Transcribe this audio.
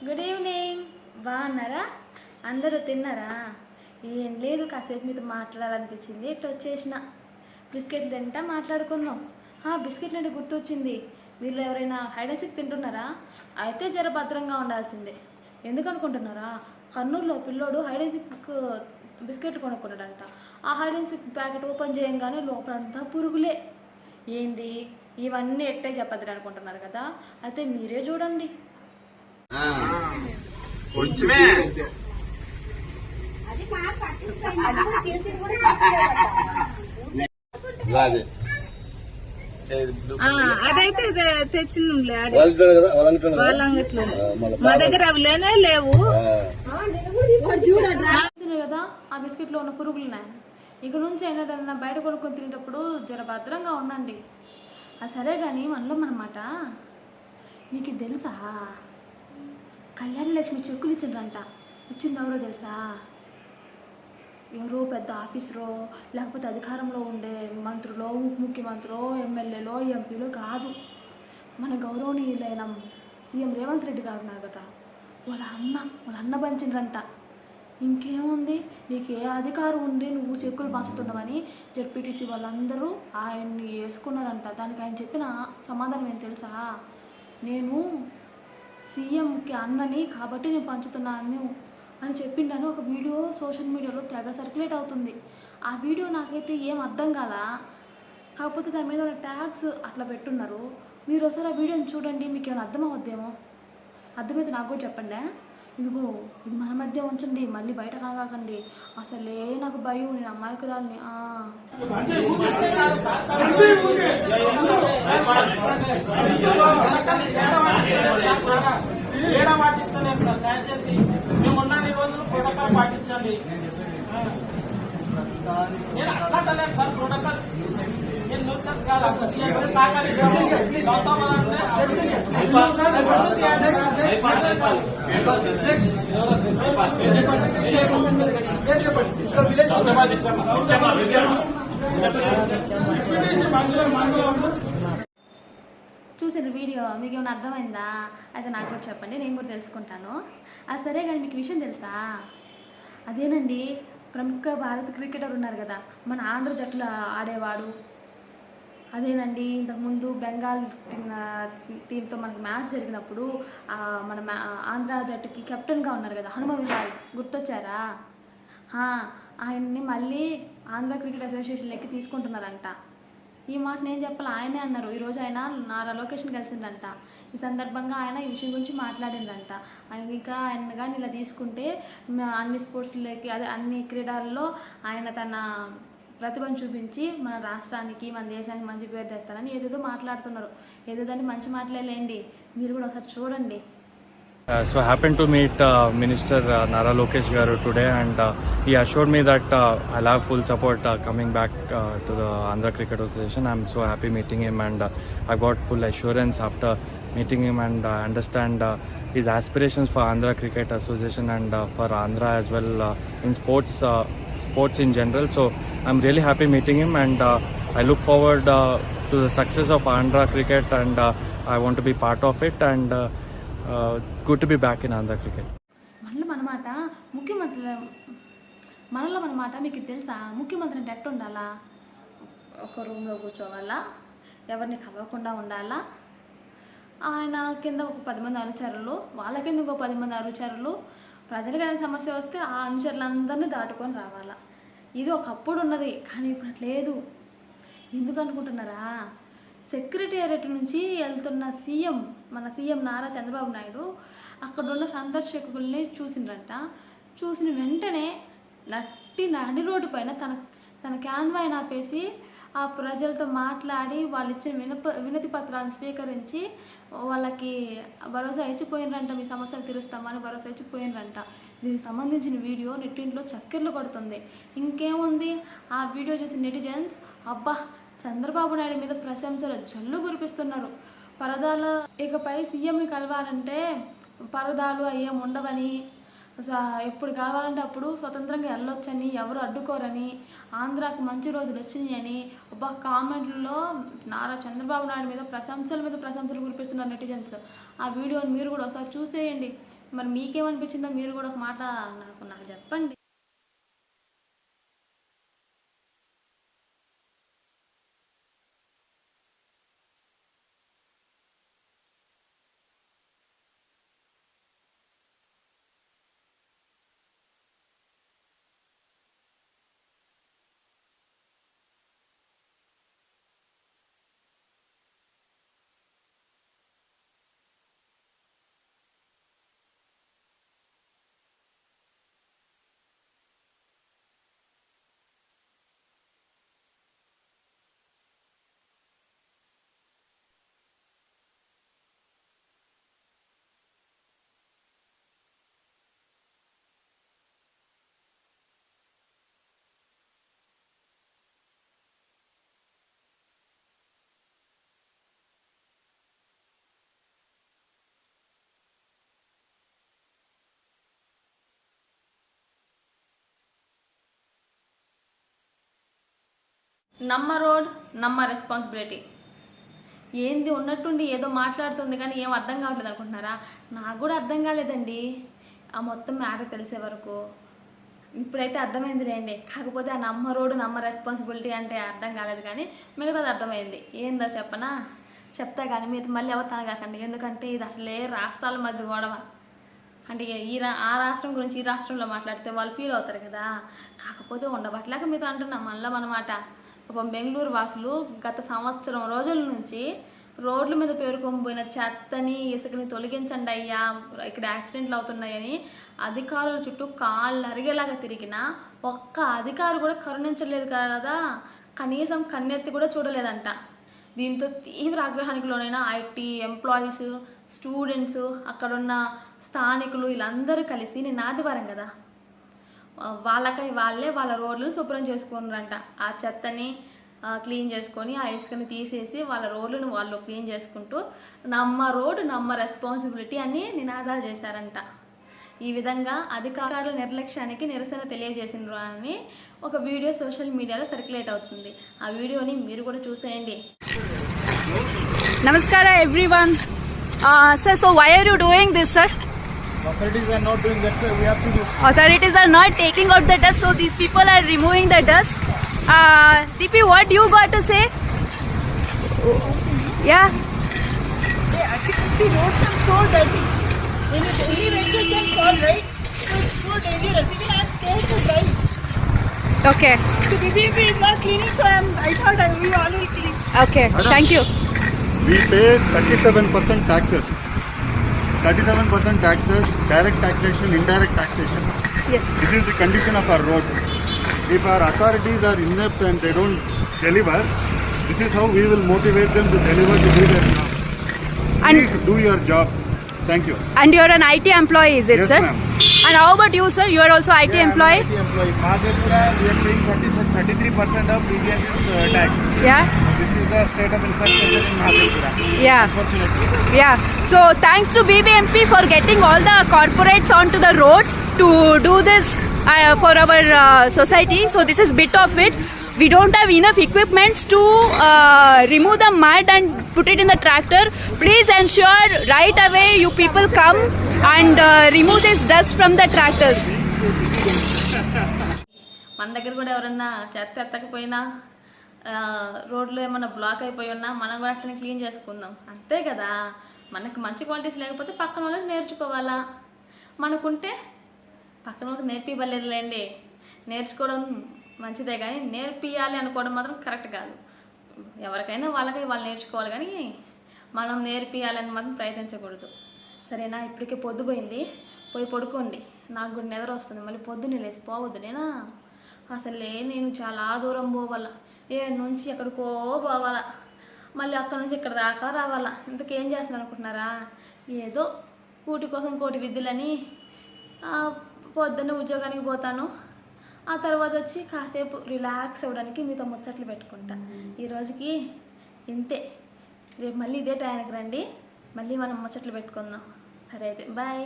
Good evening. బాగున్నారా? అందరూ తిన్నారా? ఏం లేదు, కాసేపు మీతో మాట్లాడాలనిపించింది, ఇట్లా వచ్చేసిన. బిస్కెట్లు తింటా మాట్లాడుకుందాం. బిస్కెట్లు అంటే గుర్తొచ్చింది, మీరు ఎవరైనా హైడ్ అండ్ సీక్ తింటున్నారా? అయితే జర భద్రంగా ఉండాల్సిందే. ఎందుకనుకుంటున్నారా? కర్నూలులో పిల్లోడు హైడ్ అండ్ సీక్ బిస్కెట్లు కొనుక్కున్నాడంట. ఆ hide and seek packet open చేయంగానే లోపలంతా పురుగులే. ఏంది ఇవన్నీ ఎట్టే చెప్పద్దు అనుకుంటున్నారు కదా? అయితే మీరే చూడండి. కొంచెమే అదైతే తెచ్చినంలే వాళ్ళ అంగట్లో మా దగ్గర అవి లేనే లేవు కదా. ఆ బిస్కెట్లో ఉన్న పురుగులు ఉన్నాయి. ఇక నుంచి అయినా బయట కొనుక్కొని తినేటప్పుడు జర భద్రంగా ఉండండి. అది సరే కానీ మనలో మనమాట, మీకు తెలుసా కళ్యాణ లక్ష్మి చెక్కులు ఇచ్చిండ్రంట. ఇచ్చింది ఎవరో తెలుసా? ఎవరో పెద్ద ఆఫీసరో లేకపోతే అధికారంలో ఉండే మంత్రులో, ఉప ముఖ్యమంత్రిలో, ఎమ్మెల్యేలో, ఎంపీలో కాదు, మన గౌరవనీయులైన సీఎం రేవంత్ రెడ్డి గారు ఉన్నారు కదా, వాళ్ళ అన్న పంచిండ్రంట. ఇంకేముంది, నీకు ఏ అధికారం ఉండి నువ్వు చెక్కులు పంచుతున్నావని జెడ్పీటీసీ వాళ్ళందరూ ఆయన్ని వేసుకున్నారంట. దానికి ఆయన చెప్పిన సమాధానం ఏం తెలుసా? నేను సీఎంకి అన్నని కాబట్టి నేను పంచుతున్నాను అని చెప్పిండని ఒక వీడియో సోషల్ మీడియాలో తెగ సర్క్యులేట్ అవుతుంది. ఆ వీడియో నాకైతే ఏం అర్థం కాలా. కాకపోతే దాని మీద ట్యాగ్స్ అట్లా పెట్టున్నారు. మీరు ఒకసారి ఆ వీడియోని చూడండి, మీకు ఏమైనా అర్థం అవుద్దేమో. అర్థమైతే నాకు కూడా చెప్పండి. ఇదిగో ఇది మన మధ్య ఉంచండి, మళ్ళీ బయట కనగాకండి. అసలే నాకు భయం, నేను అమాయకురాల్ని. పాటిస్తలేము సార్, దయచేసి మేము ఉన్న రోజులు ప్రోటోకాల్ పాటించాలి. నేను అట్లా సార్, ప్రోటోకాల్ నేను చూసిన వీడియో మీకు ఏమైనా అర్థమైందా? అయితే నాకు కూడా చెప్పండి, నేను కూడా తెలుసుకుంటాను. అది సరే కానీ మీకు విషయం తెలుసా? అదేనండి, ప్రముఖ భారత క్రికెటర్ ఉన్నారు కదా, మన ఆంధ్ర జట్టులో ఆడేవాడు. అదేనండి, ఇంతకుముందు బెంగాల్ టీంతో మనకి మ్యాచ్ జరిగినప్పుడు మన ఆంధ్ర జట్టుకి కెప్టెన్గా ఉన్నారు కదా, హనుమ విహారీ, గుర్తొచ్చారా? ఆయన్ని మళ్ళీ ఆంధ్ర క్రికెట్ అసోసియేషన్లోకి తీసుకుంటున్నారంట. ఈ మాట నేను చెప్పాలి, ఆయనే అన్నారు. ఈరోజు ఆయన నారా లోకేష్ని కలిసిందంట. ఈ సందర్భంగా ఆయన ఈ విషయం గురించి మాట్లాడిందంట. ఇంకా ఆయన కానీ ఇలా తీసుకుంటే అన్ని స్పోర్ట్స్లోకి, అదే అన్ని క్రీడల్లో ఆయన తన ప్రతిభను చూపించి మన రాష్ట్రానికి, మన దేశానికి మంచి పేరు తెస్తారని ఏదేదో మాట్లాడుతున్నారు. ఏదో దాన్ని మంచి మాట్లాడలేండి, మీరు కూడా ఒకసారి చూడండి. So I happened to meet Minister Nara Lokesh Garu today, and he assured me that I'll have full support coming back to the Andhra Cricket Association. I'm so happy meeting him, and I got full assurance after meeting him, and understand his aspirations for Andhra Cricket Association and for Andhra as well in sports in general. So I'm really happy meeting him, and I look forward to the success of Andhra Cricket, and I want to be part of it, and good to be back in Andhra Cricket. మనలో మనమాట మీకు తెలుసా? ముఖ్యమంత్రి అంటే ఎట్లా ఉండాలా? ఒక రూమ్లో కూర్చోవాలా, ఎవరిని కలవకుండా ఉండాలా, ఆయన కింద ఒక 10 మంది అనుచరులు, వాళ్ళ కింద ఇంకో 10 మంది అనుచరులు, ప్రజలకు ఏదైనా సమస్య వస్తే ఆ అనుచరులందరినీ దాటుకొని రావాలా. ఇది ఒకప్పుడు ఉన్నది, కానీ ఇప్పుడు లేదు. ఎందుకు అనుకుంటున్నారా? సెక్రటేరియట్ నుంచి వెళ్తున్న మన సీఎం నారా చంద్రబాబు నాయుడు అక్కడ ఉన్న సందర్శకుల్ని చూసిండ్రంట. చూసిన వెంటనే నడి రోడ్డు పైన తన క్యాన్వాయ్ని ఆపేసి ఆ ప్రజలతో మాట్లాడి వాళ్ళు ఇచ్చిన వినతి పత్రాలను స్వీకరించి వాళ్ళకి భరోసా ఇచ్చిపోయినరంట. మీ సమస్యలు తీరుస్తామని భరోసా ఇచ్చిపోయినరంట. దీనికి సంబంధించిన వీడియో నెట్టింట్లో చక్కెర్లు కొడుతుంది. ఇంకేముంది, ఆ వీడియో చూసి నెటిజన్స్ అబ్బా చంద్రబాబు నాయుడు మీద ప్రశంసలు జల్లు కురిపిస్తున్నారు. ఇకపై సీఎంని కలవాలంటే పరదాలు అయ్యేం ఉండవని, ఎప్పుడు కావాలంటే అప్పుడు స్వతంత్రంగా వెళ్ళొచ్చని, ఎవరు అడ్డుకోరని, ఆంధ్రాకు మంచి రోజులు వచ్చినాయని కామెంట్లలో నారా చంద్రబాబు నాయుడు మీద ప్రశంసలు కురిపిస్తున్నారు నెటిజన్స్. ఆ వీడియోని మీరు కూడా ఒకసారి చూసేయండి. మరి మీకేమనిపించిందో మీరు కూడా ఒక మాట నాకు చెప్పండి. నమ్మ రోడ్ నమ్మ రెస్పాన్సిబిలిటీ. ఏంది ఉన్నట్టుండి ఏదో మాట్లాడుతుంది కానీ ఏం అర్థం కావట్లేదు అనుకుంటున్నారా? నాకు కూడా అర్థం కాలేదండి ఆ మొత్తం మ్యాటర్ తెలిసే వరకు. ఇప్పుడైతే అర్థమైంది లేండి. కాకపోతే ఆ నమ్మ రోడ్ నమ్మ రెస్పాన్సిబిలిటీ అంటే అర్థం కాలేదు, కానీ మిగతాది అర్థమైంది. ఏందో చెప్పనా? చెప్తా కానీ మీరు మళ్ళీ ఎవరు తనగాకండి. ఎందుకంటే ఇది అసలే రాష్ట్రాల మధ్య గొడవ. అంటే ఆ రాష్ట్రం గురించి ఈ రాష్ట్రంలో మాట్లాడితే వాళ్ళు ఫీల్ అవుతారు కదా. కాకపోతే ఉండబట్టలేక మీతో అంటున్నాం మళ్ళీ అన్నమాట. పాపం బెంగళూరు వాసులు గత సంవత్సరం రోజుల నుంచి రోడ్ల మీద పేరుకొని పోయిన చెత్తని ఇసుకని తొలగించండి అయ్యా, ఇక్కడ యాక్సిడెంట్లు అవుతున్నాయని అధికారుల చుట్టూ కాళ్ళు అరిగేలాగా తిరిగినా ఒక్క అధికారి కూడా కరుణించలేదు కదా, కనీసం కన్నెత్తి కూడా చూడలేదంట. దీంతో తీవ్ర ఆగ్రహానికి లోనైన ఐటీ ఎంప్లాయీస్, స్టూడెంట్స్, అక్కడున్న స్థానికులు వీళ్ళందరూ కలిసి నిన్న ఆదివారం కదా, వాళ్ళే వాళ్ళ రోడ్లను శుభ్రం చేసుకున్నారంట. ఆ చెత్తని క్లీన్ చేసుకొని ఆ ఇసుకని తీసేసి వాళ్ళ రోడ్లను వాళ్ళు క్లీన్ చేసుకుంటూ నమ్మ రోడ్ నమ్మ రెస్పాన్సిబిలిటీ అని నినాదాలు చేశారంట. ఈ విధంగా అధికారుల నిర్లక్ష్యానికి నిరసన తెలియజేసినారు అని ఒక వీడియో సోషల్ మీడియాలో సర్క్యులేట్ అవుతుంది. ఆ వీడియోని మీరు కూడా చూసేయండి. Namaskara everyone. Sir, so why are you doing this, sir? Authorities are not doing that, sir. We have to do. Authorities are not taking out the dust, so these people are removing the dust. Deepi, what you got to say? Yeah. Yeah, actually, the roads are so dirty. When it's only vehicle can fall, right? So it's so dangerous. Even I'm scared to drive. Okay. So BBMP is not cleaning, so I thought we all will clean. Okay. Thank you. We pay 37% taxes. 37% taxes, direct taxation, indirect taxation. Yes. This is the condition of our roads. If our authorities are inept and they don't deliver, this is how we will motivate them to deliver to do their job. Please do your job. Thank you. And you're an IT employee, is it, Yes, sir? ma'am. And how about you, sir? You are also IT employee? IT employee. Madhepura, we are paying 33% of BBMP's tax. Yeah. This is the state of infrastructure in Madhepura. Yeah. Unfortunately. Yeah. So thanks to BBMP for getting all the corporates onto the roads to do this for our society. So this is bit of it. We don't have enough equipments to remove the mud and put it in the tractor. Please ensure right away you people come and remove this dust from the tractors. మన దగ్గర కూడా ఎవరన్నా చెత్త ఎత్తకపోయినా రోడ్లు ఏమన్నా black అయిపోయి ఉన్నా మనం కూడా అట్లనే క్లీన్ చేసుకుందాం, అంతే కదా. మనకు మంచి క్వాలిటీస్ లేకపోతే పక్కన వాళ్ళకి నేర్చుకోవాలా. మనకుంటే పక్కన వాళ్ళకి నేర్పివ్వలేదులేండి. నేర్చుకోవడం మంచిదే కానీ నేర్పియాలి అనుకోవడం మాత్రం కరెక్ట్ కాదు. ఎవరికైనా వాళ్ళకి వాళ్ళు నేర్చుకోవాలి కానీ మనం నేర్పియాలని మాత్రం ప్రయత్నించకూడదు, సరేనా? ఇప్పటికే పొద్దుపోయింది, పోయి పడుకోండి. నాకు కూడా నిద్ర వస్తుంది. మళ్ళీ పొద్దున్నే లేసి పోవద్దు. నేను చాలా దూరం పోవాలా, నుంచి ఎక్కడికో పోవాలా, మళ్ళీ అక్కడ నుంచి ఇక్కడ దాకా రావాలా. ఇంతకేం చేస్తున్నాను అనుకుంటున్నారా? ఏదో కూటి కోసం కోటి విద్యలని పొద్దున్న ఉద్యోగానికి పోతాను, ఆ తర్వాత వచ్చి కాసేపు రిలాక్స్ అవ్వడానికి మీతో ముచ్చట్లు పెట్టుకుంటా. ఈరోజుకి ఇంతే. రేపు మళ్ళీ ఇదే టైంకి రండి, మళ్ళీ మనం ముచ్చట్లు పెట్టుకుందాం. సరే అయితే బాయ్.